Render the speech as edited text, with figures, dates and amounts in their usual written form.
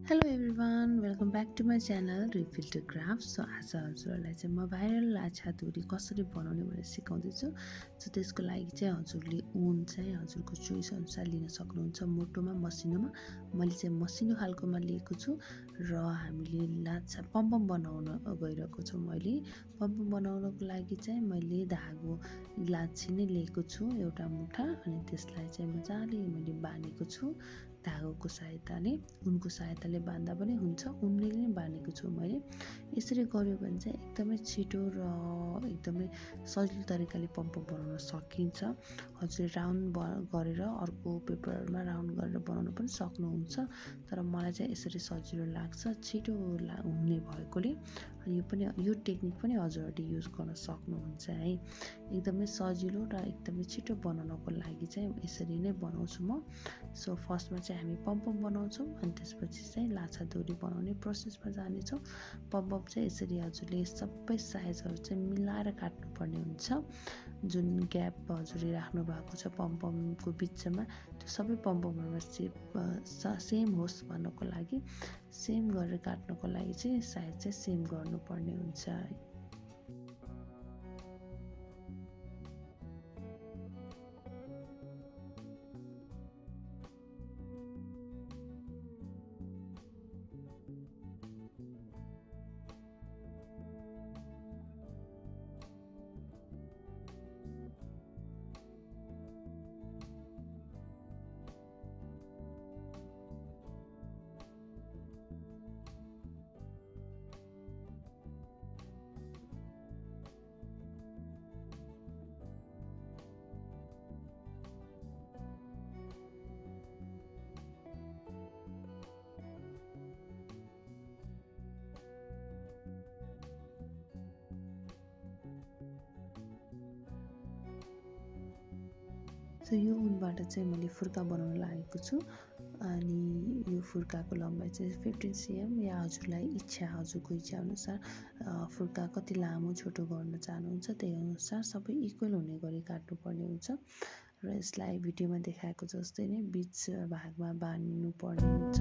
Hello everyone welcome back to my channel रिफिल्टरक्राफ्ट। So आज हजुरहरूलाई चाहिँ म भाइरल लाछा डोरी कसरी बनाउने भनेर सिकाउँदैछु। सो त्यसको लागि चाहिँ हजुरले ऊन चाहिँ हजुरको चोइस अनुसार लिन सक्नुहुन्छ। मोटोमा मसिनोमा मैले चाहिँ मसिनो खालकोमा लिएको छु र हामीले लाछा पम्पम बनाउन गइरहेको छु। मैले पम्पम बनाउनको लागि चाहिँ मैले धागो लाछी नै लिएको छु एउटा मुठा, अनि त्यसलाई चाहिँ मजाले मैले बाँधेको छु धागोको सहायताले। उनको सहायताले बाँध्दा पनि हुन्छ, उनले नै बाँधेको छु मैले। यसरी गऱ्यो भने चाहिँ एकदमै छिटो र एकदमै सजिलो तरिकाले पम्पम बनाउन सकिन्छ। हजुरले राउन्ड गरेर अर्को पेपरमा राउन्ड गरेर बनाउन पनि सक्नुहुन्छ, तर मलाई चाहिँ यसरी सजिलो लाग्छ, छिटो हुने भएकोले। अनि यो टेक्निक पनि हजुरहरूले युज गर्न सक्नुहुन्छ है। एकदमै सजिलो र एकदमै छिटो बनाउनको लागि चाहिँ यसरी नै बनाउँछु म। सो फर्स्टमा चाहिँ हामी पम्पम बनाउँछौँ, अनि त्यसपछि चाहिँ लाछा डोरी बनाउने प्रोसेसमा जानेछौँ। पम्पम चाहिँ यसरी हजुरले सबै साइजहरू चाहिँ मिलाएर काट्नुपर्ने हुन्छ। जुन ग्याप हजुरले राख्नु भएको छ पम्पमको बिचमा, त्यो सबै पम्पमहरूमा सेम होस् भन्नको लागि, सेम गरेर काट्नको लागि चाहिँ साइज चाहिँ सेम गर्नुपर्ने हुन्छ है। सो यो ऊनबाट चाहिँ मैले फुर्का बनाउन लागेको छु, अनि यो फुर्काको लम्बाइ चाहिँ 15 cm, या हजुरलाई इच्छा, हजुरको इच्छा अनुसार फुर्का कति लामो छोटो गर्न चाहनुहुन्छ त्यही अनुसार सबै इक्वल हुने गरी काट्नुपर्ने हुन्छ। र यसलाई भिडियोमा देखाएको जस्तै नै बिच भागमा बाँध्नु पर्ने हुन्छ।